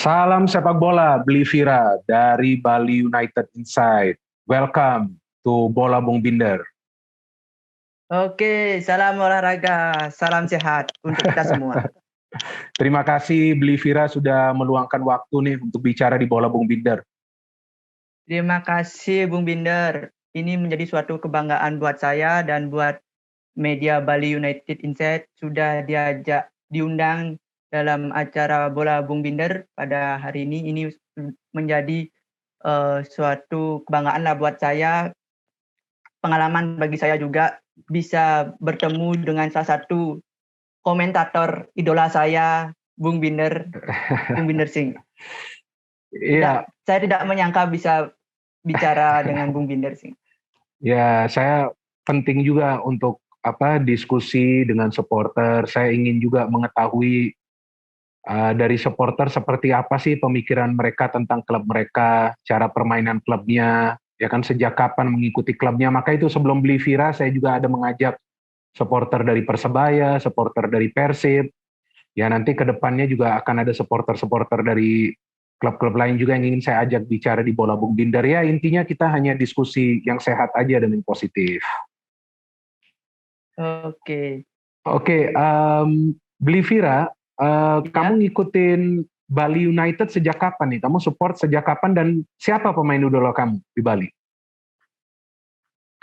Salam sepak bola, Beli Vira dari Bali United Inside. Welcome to Bola Bung Binder. Oke, salam olahraga, salam sehat untuk kita semua. Terima kasih Beli Vira sudah meluangkan waktu nih untuk bicara di Bola Bung Binder. Terima kasih Bung Binder. Ini menjadi suatu kebanggaan buat saya dan buat media Bali United Inside sudah diundang dalam acara Bola Bung Binder pada hari ini. Ini menjadi suatu kebanggaan lah buat saya. Pengalaman bagi saya juga bisa bertemu dengan salah satu komentator idola saya, Bung Binder Singh. Iya. Saya tidak menyangka bisa bicara dengan Bung Binder Singh. Ya, saya penting juga untuk diskusi dengan supporter. Saya ingin juga mengetahui dari supporter seperti apa sih pemikiran mereka tentang klub mereka, cara permainan klubnya, ya kan sejak kapan mengikuti klubnya. Maka itu sebelum Beli Vira saya juga ada mengajak supporter dari Persebaya, supporter dari Persib. Ya nanti ke depannya juga akan ada supporter-supporter dari klub-klub lain juga yang ingin saya ajak bicara di Bola Bung Binder. Ya intinya kita hanya diskusi yang sehat aja dan yang positif. Oke. Oke, Beli Vira, kamu ngikutin Bali United sejak kapan nih? Kamu support sejak kapan dan siapa pemain idola kamu di Bali?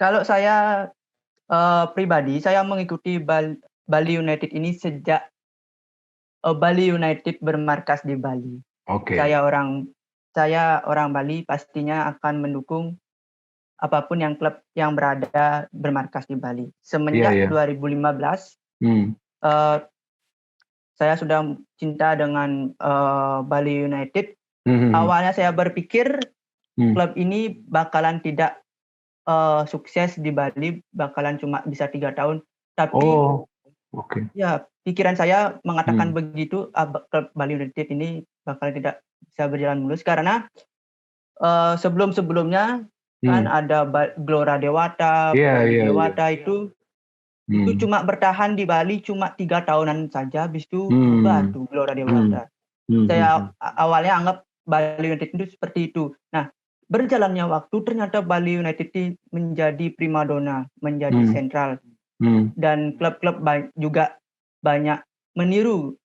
Kalau saya pribadi, saya mengikuti Bali United ini sejak Bali United bermarkas di Bali. Oke. Saya orang Bali pastinya akan mendukung apapun yang klub yang berada bermarkas di Bali. Semenjak 2015, saya sudah cinta dengan Bali United. Awalnya saya berpikir klub ini bakalan tidak sukses di Bali, bakalan cuma bisa 3 tahun. Tapi ya pikiran saya mengatakan begitu, klub Bali United ini bakal tidak bisa berjalan mulus karena sebelum-sebelumnya kan ada Glora Dewata, Dewata itu cuma bertahan di Bali cuma 3 tahunan saja, habis itu berubah tuh Glora Dewata. Saya awalnya anggap Bali United itu seperti itu. Nah, berjalannya waktu ternyata Bali United menjadi primadona, menjadi sentral. Dan klub-klub juga banyak meniru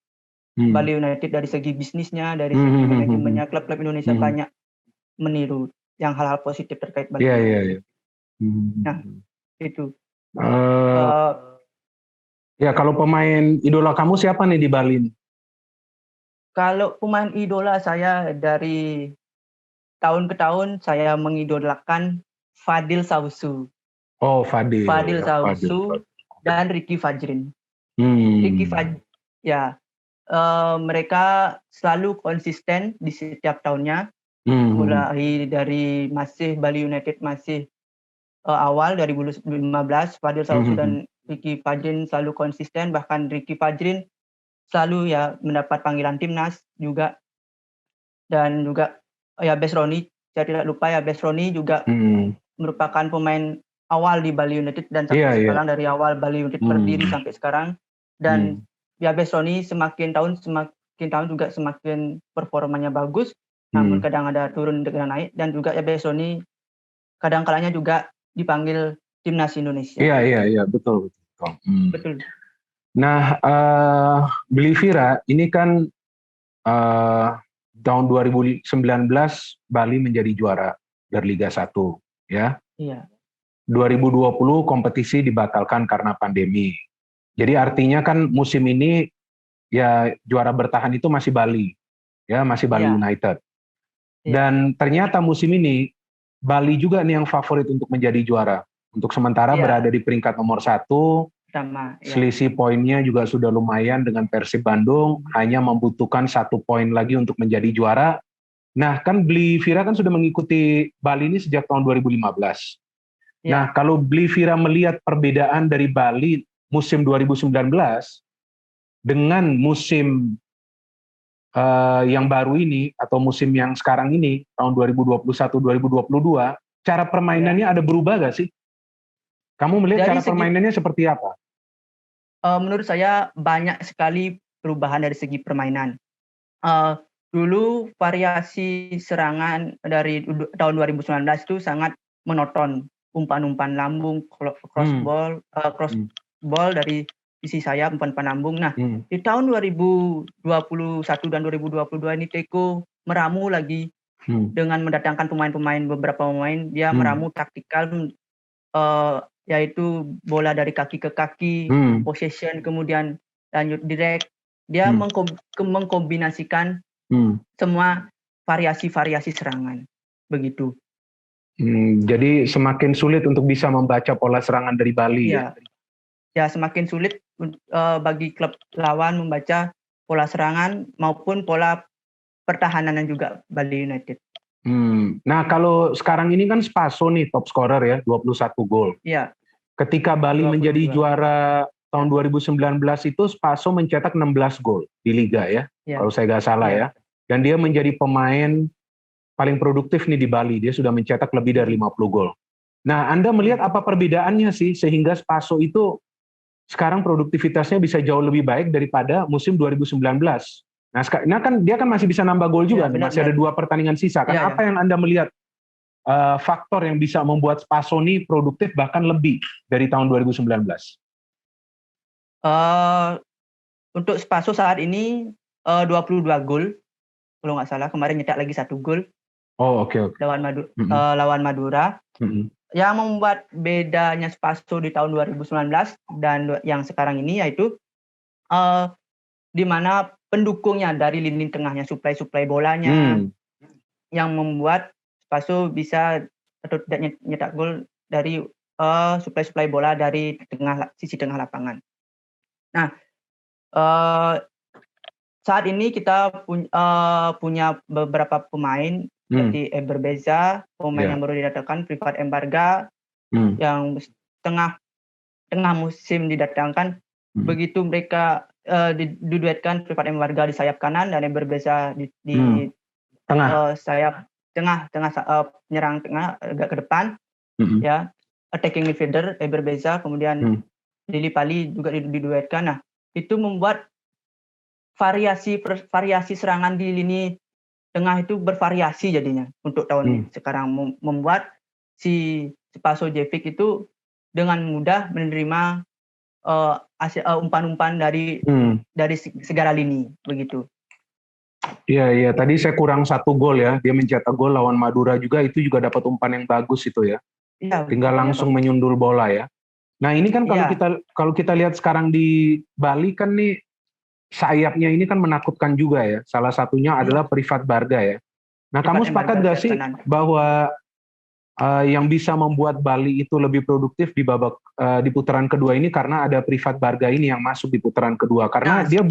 Bali United dari segi bisnisnya, dari segi manajemennya. Klub-klub Indonesia banyak meniru yang hal-hal positif terkait Bali United. Nah, itu. Ya, kalau pemain idola kamu siapa nih di Bali? Kalau pemain idola saya dari tahun ke tahun saya mengidolakan Fadil Sausu. Oh, Fadil. Fadil Sausu dan Ricky Fajrin. Mereka selalu konsisten di setiap tahunnya. Mulai dari masih Bali United masih awal 2015, Fadil Sausu dan Ricky Fajrin selalu konsisten. Bahkan Ricky Fajrin selalu ya mendapat panggilan timnas juga. Dan juga ya Bes Roni, saya tidak lupa ya Bes Roni juga merupakan pemain awal di Bali United dan sampai sekarang dari awal Bali United berdiri sampai sekarang. Dan ya Bes Roni semakin tahun juga semakin performanya bagus. Namun kadang ada turun dan naik, dan juga ya Bes Roni kadang kalanya juga dipanggil timnas Indonesia. Iya, betul. Betul. Nah, Beli Vira, ini kan tahun 2019 Bali menjadi juara dari Liga 1, ya. Iya. 2020 kompetisi dibatalkan karena pandemi. Jadi artinya kan musim ini ya juara bertahan itu masih Bali, ya masih Bali United. Dan ternyata musim ini Bali juga nih yang favorit untuk menjadi juara. Untuk sementara berada di peringkat nomor 1. Selisih poinnya juga sudah lumayan dengan Persib Bandung, hanya membutuhkan 1 poin lagi untuk menjadi juara. Nah, kan Beli Vira kan sudah mengikuti Bali ini sejak tahun 2015. Nah, kalau Beli Vira melihat perbedaan dari Bali musim 2019 dengan musim yang baru ini atau musim yang sekarang ini tahun 2021-2022, cara permainannya ada berubah gak sih? Kamu melihat cara permainannya seperti apa? Menurut saya banyak sekali perubahan dari segi permainan. dulu variasi serangan dari tahun 2019 itu sangat monoton. Umpan-umpan lambung, cross ball dari sisi sayap, umpan lambung. Nah, di tahun 2021 dan 2022 ini Teko meramu lagi dengan mendatangkan beberapa pemain. Dia meramu taktikal, yaitu bola dari kaki ke kaki, possession, kemudian lanjut direct. Dia mengkombinasikan semua variasi-variasi serangan, begitu. Jadi semakin sulit untuk bisa membaca pola serangan dari Bali ya? Ya, semakin sulit bagi klub lawan membaca pola serangan maupun pola pertahanan juga Bali United. Nah, kalau sekarang ini kan Spaso nih top scorer ya, 21 gol. Iya. Ketika Bali 22. Menjadi juara tahun 2019 itu Spaso mencetak 16 gol di Liga ya, kalau saya nggak salah ya. Dan dia menjadi pemain paling produktif nih di Bali, dia sudah mencetak lebih dari 50 gol. Nah, Anda melihat apa perbedaannya sih sehingga Spaso itu sekarang produktivitasnya bisa jauh lebih baik daripada musim 2019? Nah kan dia kan masih bisa nambah gol juga, masih ada 2 pertandingan sisa. Kan apa yang Anda melihat faktor yang bisa membuat Spaso ini produktif bahkan lebih dari tahun 2019? Untuk Spaso saat ini 22 gol, kalau nggak salah. Kemarin nyetak lagi 1 gol. Oh, oke. Lawan Madura. Yang membuat bedanya Spaso di tahun 2019 dan yang sekarang ini yaitu di mana pendukungnya dari lini tengahnya, suplai bolanya, yang membuat Spaso bisa atau tidak nyetak gol dari suplai bola dari sisi tengah lapangan. Nah, saat ini kita punya beberapa pemain seperti Eberbeza, pemain yang baru didatangkan, Privat Embarga, yang tengah musim didatangkan. Begitu mereka diduetkan, Privat Embarga di sayap kanan dan Eberbeza di tengah, sayap tengah, penyerang tengah agak ke depan, ya, attacking midfielder Eberbeza, kemudian Lili Pali juga diduetkan. Nah, itu membuat variasi serangan di lini tengah itu bervariasi jadinya untuk tahun sekarang, membuat si Spaso Jevic itu dengan mudah menerima umpan-umpan dari segala lini, begitu. Iya, tadi saya kurang 1 gol ya, dia mencetak gol lawan Madura juga, itu juga dapat umpan yang bagus itu ya. Iya, tinggal langsung menyundul bola ya. Nah ini kan kalau kita lihat sekarang di Bali kan nih, sayapnya ini kan menakutkan juga ya. Salah satunya adalah Privat Barga ya. Nah, kamu sepakat gak sih bahwa yang bisa membuat Bali itu lebih produktif di putaran kedua ini karena ada Privat Barga ini yang masuk di putaran kedua? Karena dia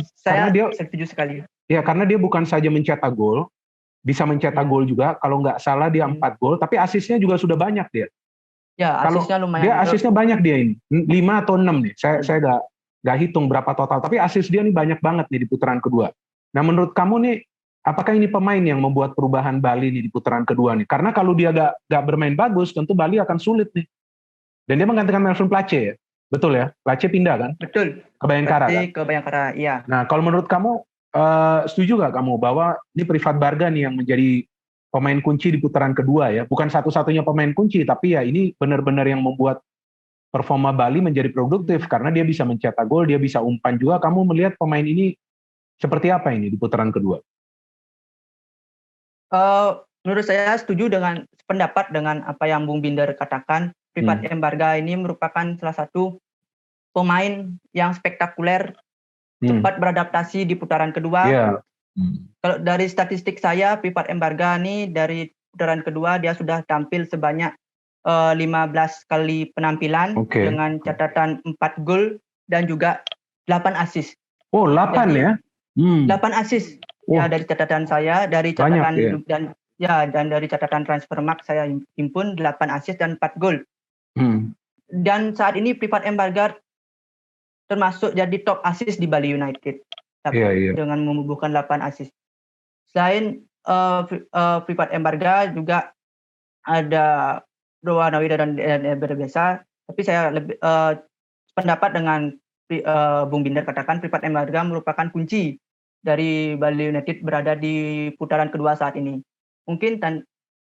setuju sekali. Ya, karena dia bukan saja mencetak gol, bisa mencetak gol juga. Kalau nggak salah dia 4 gol, tapi asisnya juga sudah banyak dia. Ya, asisnya lumayan. Dia asisnya banyak dia ini, 5 atau 6 nih. Saya nggak hitung berapa total, tapi asis dia nih banyak banget nih di putaran kedua. Nah, menurut kamu nih, apakah ini pemain yang membuat perubahan Bali nih di putaran kedua nih? Karena kalau dia nggak bermain bagus, tentu Bali akan sulit nih. Dan dia menggantikan Melvin Place ya, betul ya? Place pindah kan? Betul. Ke Bayangkara kan? Ke Bayangkara, iya. Nah, kalau menurut kamu, setuju nggak kamu bahwa ini Privat Barga nih yang menjadi pemain kunci di putaran kedua ya? Bukan satu-satunya pemain kunci, tapi ya ini benar-benar yang membuat performa Bali menjadi produktif karena dia bisa mencetak gol, dia bisa umpan juga. Kamu melihat pemain ini seperti apa ini di putaran kedua? Menurut saya setuju dengan pendapat dengan apa yang Bung Binder katakan. Privat Embarga ini merupakan salah satu pemain yang spektakuler, cepat beradaptasi di putaran kedua. Kalau dari statistik saya, Privat Embarga ini dari putaran kedua dia sudah tampil sebanyak 15 kali penampilan dengan catatan 4 gol dan juga 8 assist. Oh, 8 ya? 8 assist. Ya, dari catatan saya, dari catatan banyak, dan dari catatan Transfermarkt saya himpun 8 assist dan 4 gol. Dan saat ini Privat Embarga termasuk jadi top assist di Bali United dengan membubuhkan 8 assist. Selain Privat Embarga juga ada Roa Nawida dan Eberbeza, tapi saya lebih pendapat dengan Bung Binder katakan Privat Embarga merupakan kunci dari Bali United berada di putaran kedua saat ini. Mungkin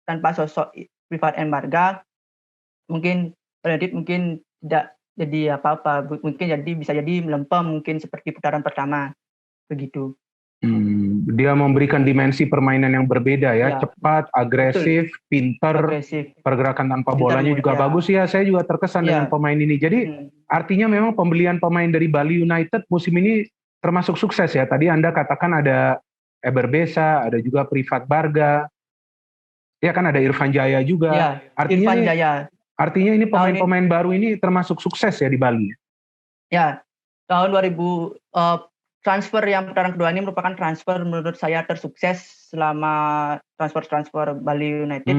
tanpa sosok Rifat Embarga, mungkin Bali United mungkin tidak jadi apa-apa, mungkin bisa jadi melempem mungkin seperti putaran pertama, begitu. Dia memberikan dimensi permainan yang berbeda ya, cepat, agresif, pinter, pergerakan tanpa bolanya juga bagus ya. Saya juga terkesan dengan pemain ini. Jadi artinya memang pembelian pemain dari Bali United musim ini termasuk sukses ya. Tadi Anda katakan ada Eber Besa, ada juga Privat Barga, ya kan ada Irfan Jaya juga. Ya, artinya Irfan Jaya. Artinya ini pemain-pemain baru ini termasuk sukses ya di Bali. Ya, tahun 2000 transfer yang putaran kedua ini merupakan transfer menurut saya tersukses selama transfer Bali United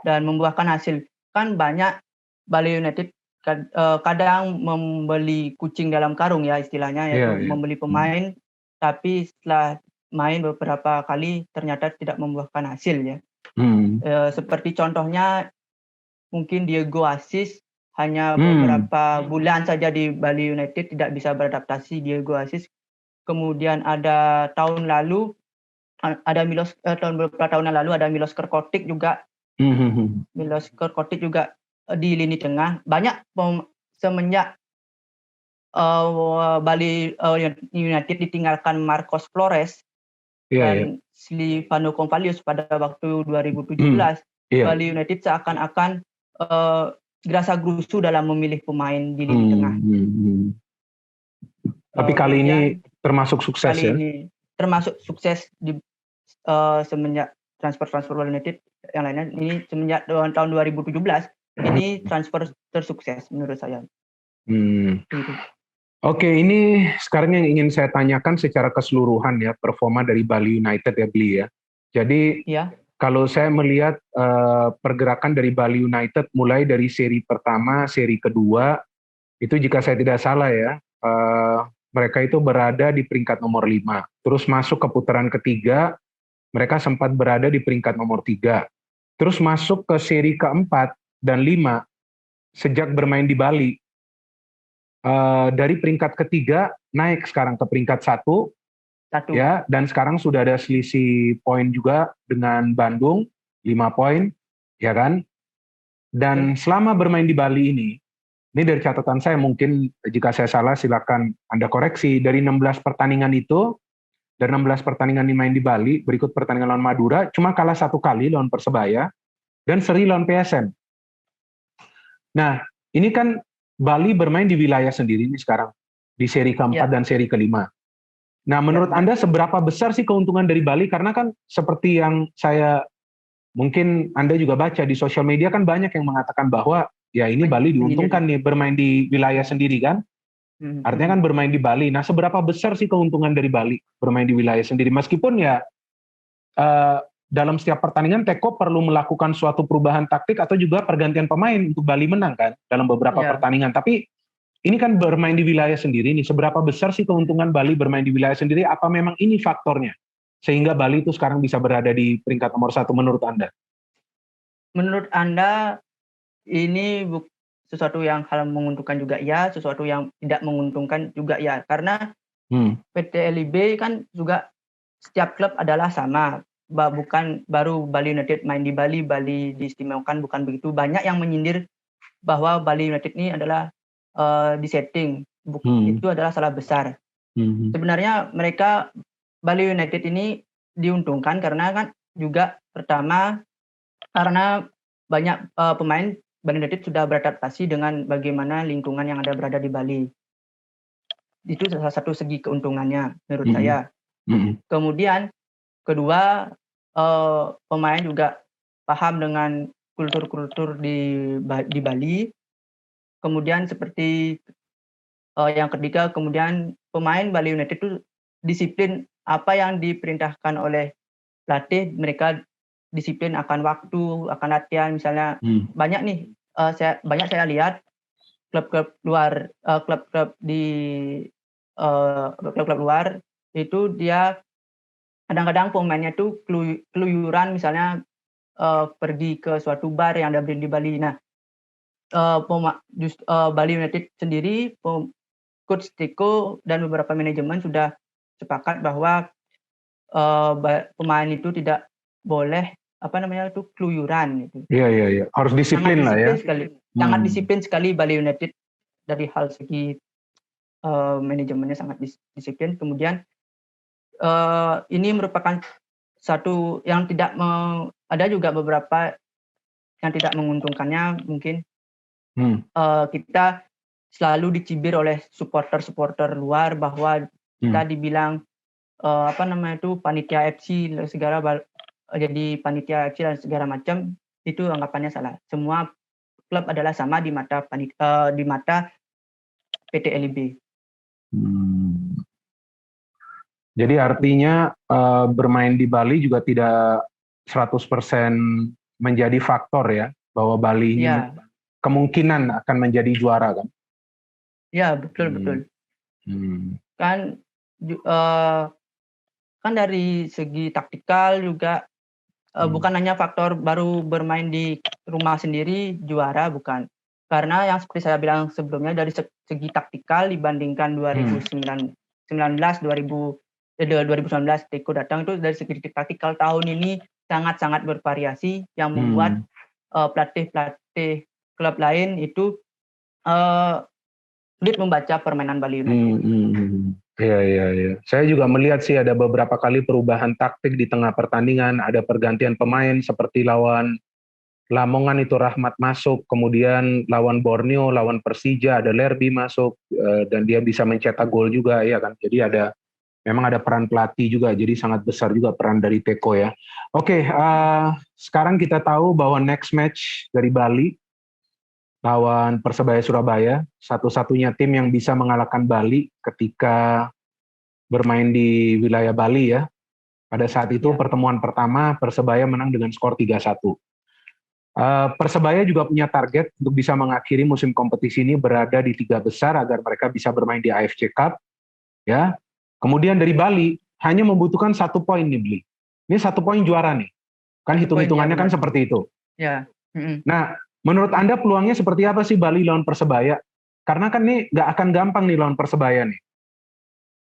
dan membuahkan hasil. Kan banyak Bali United kadang membeli kucing dalam karung ya istilahnya, yaitu membeli pemain tapi setelah main beberapa kali ternyata tidak membuahkan hasil ya. Seperti contohnya mungkin Diego Asis hanya beberapa bulan saja di Bali United tidak bisa beradaptasi. Diego Asis. Kemudian ada tahun lalu ada beberapa tahun lalu ada Milos Krkotic juga. Milos Krkotic juga di lini tengah. Banyak semenjak Bali United ditinggalkan Marcos Flores dan Silvano Convalius pada waktu 2017. Bali United seakan-akan gerasa gerusu dalam memilih pemain di lini tengah. Tapi kali ini termasuk sukses ya? Kali ini termasuk sukses di semenjak transfer Bali United yang lainnya. Ini semenjak tahun 2017 ini transfer tersukses menurut saya. Oke, ini sekarang yang ingin saya tanyakan secara keseluruhan ya performa dari Bali United ya Bli ya. Jadi kalau saya melihat pergerakan dari Bali United mulai dari seri pertama, seri kedua, itu jika saya tidak salah ya, mereka itu berada di peringkat nomor 5. Terus masuk ke putaran ketiga, mereka sempat berada di peringkat nomor 3. Terus masuk ke seri keempat dan 5 sejak bermain di Bali. Dari peringkat ketiga naik sekarang ke peringkat 1. Ya, dan sekarang sudah ada selisih poin juga dengan Bandung 5 poin, ya kan? Dan selama bermain di Bali ini dari catatan saya, mungkin jika saya salah silakan Anda koreksi, dari 16 pertandingan itu, dari 16 pertandingan dimain di Bali, berikut pertandingan lawan Madura, cuma kalah 1 kali lawan Persebaya, dan seri lawan PSM. Nah, ini kan Bali bermain di wilayah sendiri nih sekarang, di seri keempat dan seri kelima. Nah, menurut Anda seberapa besar sih keuntungan dari Bali? Karena kan seperti yang saya, mungkin Anda juga baca di sosial media kan banyak yang mengatakan bahwa ya ini Bali diuntungkan nih bermain di wilayah sendiri kan. Artinya kan bermain di Bali. Nah, seberapa besar sih keuntungan dari Bali bermain di wilayah sendiri? Meskipun ya dalam setiap pertandingan Teko perlu melakukan suatu perubahan taktik atau juga pergantian pemain untuk Bali menang kan dalam beberapa pertandingan. Tapi ini kan bermain di wilayah sendiri nih. Seberapa besar sih keuntungan Bali bermain di wilayah sendiri? Apa memang ini faktornya sehingga Bali itu sekarang bisa berada di peringkat nomor 1 menurut Anda? Menurut Anda ini sesuatu yang hal menguntungkan juga ya, sesuatu yang tidak menguntungkan juga ya. Karena PT LIB kan juga setiap klub adalah sama. Bukan baru Bali United main di Bali, Bali diistimewakan, bukan begitu. Banyak yang menyindir bahwa Bali United ini adalah disetting. Itu adalah salah besar. Sebenarnya mereka Bali United ini diuntungkan karena kan juga pertama karena banyak pemain Bali United sudah beradaptasi dengan bagaimana lingkungan yang berada di Bali. Itu salah satu segi keuntungannya menurut saya. Kemudian kedua pemain juga paham dengan kultur-kultur di Bali. Kemudian seperti yang ketiga, kemudian pemain Bali United itu disiplin apa yang diperintahkan oleh pelatih, mereka disiplin akan waktu, akan latihan. Misalnya banyak nih, saya lihat klub-klub luar, klub-klub luar itu dia kadang-kadang pemainnya tuh keluyuran, misalnya pergi ke suatu bar yang ada di Bali. Nah, Bali United sendiri, Coach Teko dan beberapa manajemen sudah sepakat bahwa pemain itu tidak boleh keluyuran gitu. Iya. Harus disiplin lah ya. Sangat disiplin sekali Bali United dari hal segi manajemennya sangat disiplin. Kemudian ini merupakan satu yang ada juga beberapa yang tidak menguntungkannya mungkin. Kita selalu dicibir oleh supporter luar bahwa kita dibilang panitia FC segala jadi panitia FC dan segala macam, itu anggapannya salah. Semua klub adalah sama di mata PT LIB. Jadi artinya bermain di Bali juga tidak 100% menjadi faktor ya, bahwa Bali ini kemungkinan akan menjadi juara kan? Ya, betul. Kan dari segi taktikal juga bukan hanya faktor baru bermain di rumah sendiri juara, bukan. Karena yang seperti saya bilang sebelumnya, dari segi taktikal dibandingkan 2019 Teko datang, itu dari segi taktikal tahun ini sangat-sangat bervariasi, yang membuat pelatih klub lain itu sulit membaca permainan Bali United. Iya. Saya juga melihat sih ada beberapa kali perubahan taktik di tengah pertandingan, ada pergantian pemain seperti lawan Lamongan itu Rahmat masuk, kemudian lawan Borneo, lawan Persija ada Lerby masuk, dan dia bisa mencetak gol juga ya kan. Jadi memang ada peran pelatih juga, jadi sangat besar juga peran dari Teko ya. Oke, sekarang kita tahu bahwa next match dari Bali lawan Persebaya Surabaya, satu-satunya tim yang bisa mengalahkan Bali ketika bermain di wilayah Bali ya. Pada saat itu pertemuan pertama Persebaya menang dengan skor 3-1. Persebaya juga punya target untuk bisa mengakhiri musim kompetisi ini berada di 3 besar agar mereka bisa bermain di AFC Cup. Ya. Kemudian dari Bali hanya membutuhkan 1 poin nih Bli. Ini 1 poin juara nih. Kan hitung-hitungannya kan seperti itu. Ya. Nah, menurut Anda peluangnya seperti apa sih Bali lawan Persebaya? Karena kan nih nggak akan gampang nih lawan Persebaya nih.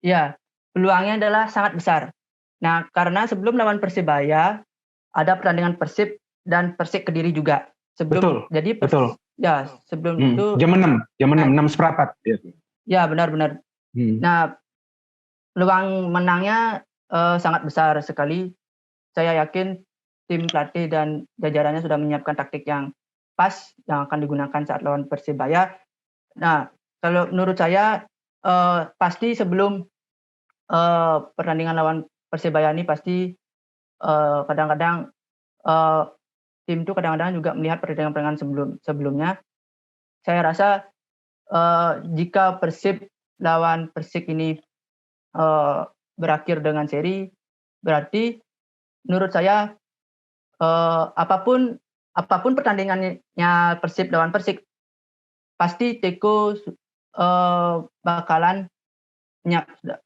Ya, peluangnya adalah sangat besar. Nah, karena sebelum lawan Persebaya ada pertandingan Persib dan Persik Kediri juga. Betul. Ya, sebelum itu jam 6 seperempat. Ya, benar-benar. Nah, peluang menangnya sangat besar sekali. Saya yakin tim pelatih dan jajarannya sudah menyiapkan taktik yang pas yang akan digunakan saat lawan Persebaya. Nah, kalau menurut saya pasti sebelum pertandingan lawan Persebaya ini pasti kadang-kadang tim itu kadang-kadang juga melihat pertandingan sebelumnya. Saya rasa jika Persib lawan Persik ini berakhir dengan seri, berarti menurut saya apapun pertandingannya Persib lawan Persik, pasti Teko bakalan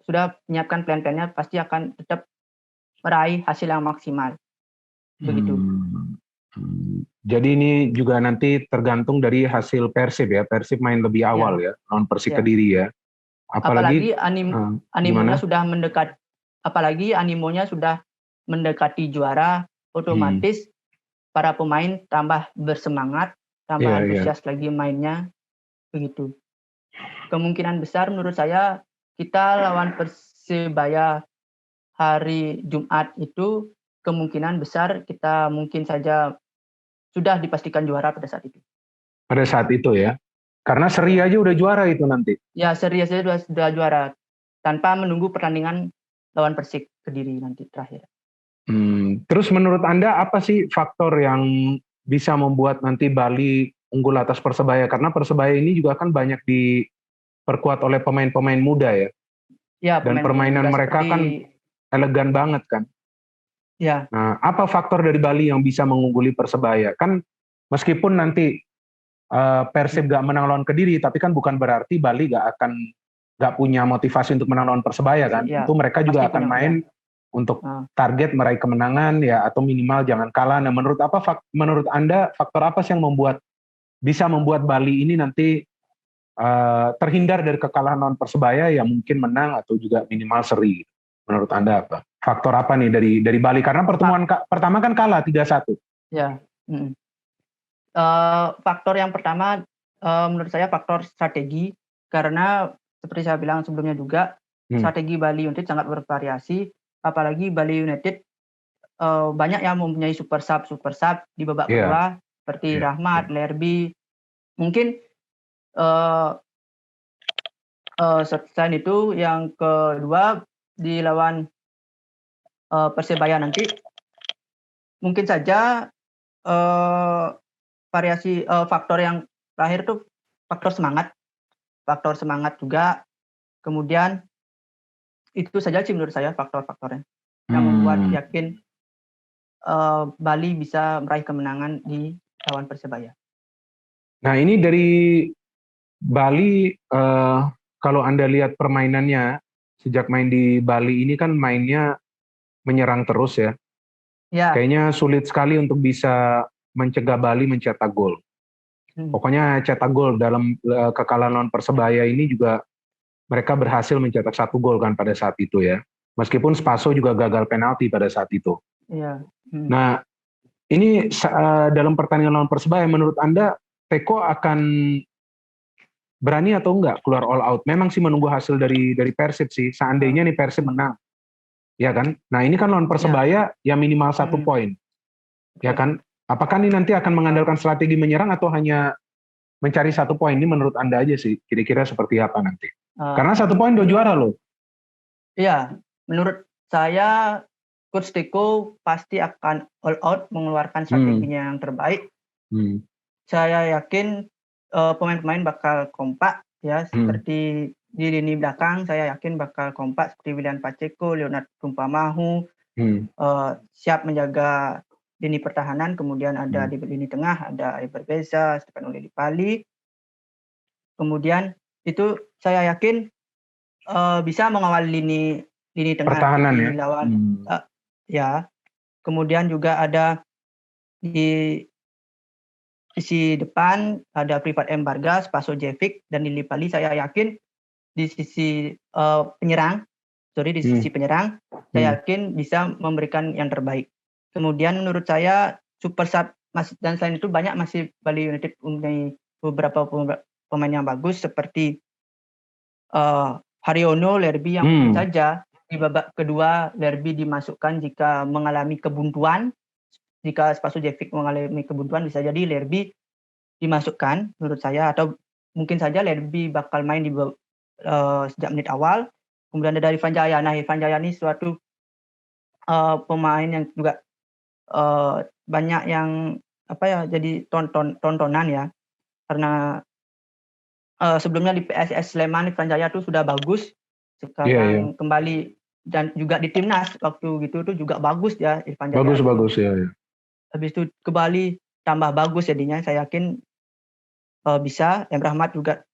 sudah menyiapkan plan-plannya, pasti akan tetap meraih hasil yang maksimal. Begitu. Jadi ini juga nanti tergantung dari hasil Persib ya. Persib main lebih awal ya lawan Persik Kediri ya. Apalagi animonya sudah mendekat. Apalagi animonya sudah mendekati juara, otomatis para pemain tambah bersemangat, tambah antusias lagi mainnya, begitu. Kemungkinan besar menurut saya kita lawan Persebaya hari Jumat itu kemungkinan besar kita mungkin saja sudah dipastikan juara pada saat itu. Pada saat itu ya? Karena seri aja udah juara itu nanti. Ya, seri aja sudah juara tanpa menunggu pertandingan lawan Persik Kediri nanti terakhir. Terus menurut Anda apa sih faktor yang bisa membuat nanti Bali unggul atas Persebaya? Karena Persebaya ini juga kan banyak diperkuat oleh pemain-pemain muda ya. Ya, dan permainan mereka kan elegan banget kan. Ya. Nah, apa faktor dari Bali yang bisa mengungguli Persebaya? Kan meskipun nanti Persib gak menang lawan Kediri, tapi kan bukan berarti Bali gak punya motivasi untuk menang lawan Persebaya kan. Itu mereka juga akan main untuk target meraih kemenangan ya, atau minimal jangan kalah. Nah, menurut Anda faktor apa sih yang bisa membuat Bali ini nanti terhindar dari kekalahan lawan Persebaya yang mungkin menang atau juga minimal seri? Menurut Anda apa? faktor apa nih dari Bali? Karena pertemuan pertama kan kalah 3-1. Ya. Faktor yang pertama menurut saya faktor strategi, karena seperti saya bilang sebelumnya juga strategi Bali United sangat bervariasi, apalagi Bali United banyak yang mempunyai super sub di babak kedua seperti Rahmat, Lerby. Mungkin selain itu yang kedua di lawan Persebaya nanti mungkin saja variasi faktor yang terakhir tuh faktor semangat juga. Kemudian itu saja sih menurut saya faktor-faktornya yang membuat yakin Bali bisa meraih kemenangan di lawan Persebaya. Nah ini dari Bali, kalau Anda lihat permainannya sejak main di Bali ini kan mainnya menyerang terus ya. Kayaknya sulit sekali untuk bisa mencegah Bali mencetak gol. Pokoknya cetak gol dalam kekalahan lawan Persebaya ini juga mereka berhasil mencetak 1 gol kan pada saat itu ya. Meskipun Spaso juga gagal penalti pada saat itu. Nah ini dalam pertandingan lawan Persebaya menurut Anda Teko akan berani atau enggak keluar all out? Memang sih menunggu hasil dari Persib sih. Seandainya nih Persib menang, ya kan? Nah ini kan lawan Persebaya ya minimal 1 poin, ya kan? Apakah ini nanti akan mengandalkan strategi menyerang atau hanya mencari 1 poin? Ini menurut Anda aja sih. Kira-kira seperti apa nanti? Karena 1 poin udah juara loh. Iya, menurut saya Coach Teko pasti akan all out mengeluarkan strateginya yang terbaik. Saya yakin pemain-pemain bakal kompak ya, seperti di lini belakang saya yakin bakal kompak seperti William Pacheco, Leonard Tumpamahu, siap menjaga lini pertahanan. Kemudian ada di lini tengah ada Eber Beza, Stefano Lillipali. Kemudian itu saya yakin bisa mengawal lini tengah pertahanan di lawan ya. Kemudian juga ada di sisi depan ada Privat M. Vargas, Spaso Jevic, dan Lillipali. Saya yakin di sisi penyerang, saya yakin bisa memberikan yang terbaik. Kemudian menurut saya super sub dan selain itu banyak masih Bali United mempunyai beberapa pemain yang bagus seperti Haryono, Lerby yang mungkin saja di babak kedua Lerby dimasukkan jika mengalami kebuntuan. Jika Spaso Jevic mengalami kebuntuan bisa jadi Lerby dimasukkan menurut saya, atau mungkin saja Lerby bakal main di sejak menit awal. Kemudian ada Irfan Jaya. Nah, Irfan Jaya ini suatu pemain yang juga banyak yang jadi tontonan ya, karena sebelumnya di PSS Sleman Irfan Jaya itu sudah bagus, sekarang kembali dan juga di timnas waktu gitu tuh juga bagus ya Irfan Jaya. Bagus ya. Habis itu ke Bali tambah bagus jadinya, saya yakin bisa. Rahmat juga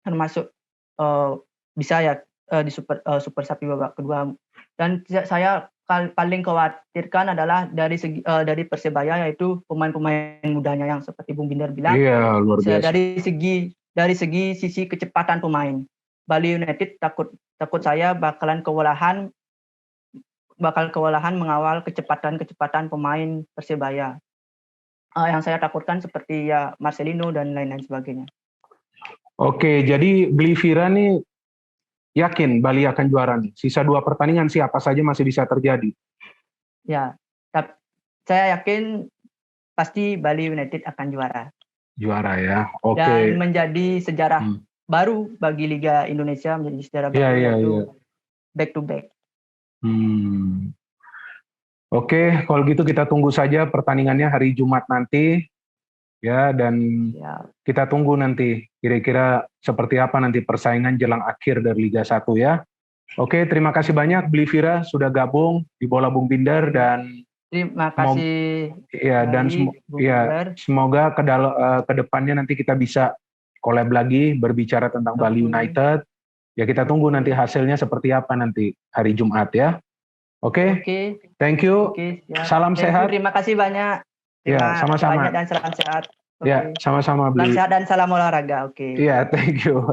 termasuk bisa ya di super sub di babak kedua. Dan saya paling khawatirkan adalah dari Persebaya, yaitu pemain-pemain mudanya yang seperti Bung Binder bilang. Iya, luar biasa. Dari segi sisi kecepatan pemain, Bali United takut saya bakal kewalahan mengawal kecepatan pemain Persebaya. Yang saya takutkan seperti ya Marcelino dan lain-lain sebagainya. Oke, jadi Blivira nih yakin Bali akan juara nih. Sisa 2 pertandingan siapa saja masih bisa terjadi. Ya, saya yakin pasti Bali United akan juara. Juara ya, oke. Dan menjadi sejarah baru bagi Liga Indonesia, menjadi sejarah baru back to back. Oke, kalau gitu kita tunggu saja pertandingannya hari Jumat nanti. Ya, dan kita tunggu nanti kira-kira seperti apa nanti persaingan jelang akhir dari Liga 1 ya. Oke, terima kasih banyak Blivira sudah gabung di Bola Bung Binder, dan terima kasih. Semoga ke depannya nanti kita bisa collab lagi berbicara tentang Bali United. Ya, kita tunggu nanti hasilnya seperti apa nanti hari Jumat ya. Oke. Thank you. Salam sehat. Terima kasih banyak. Ya, sama-sama. Dan salam sehat. Ya, sama-sama. Salam sehat dan salam olahraga. Iya, thank you.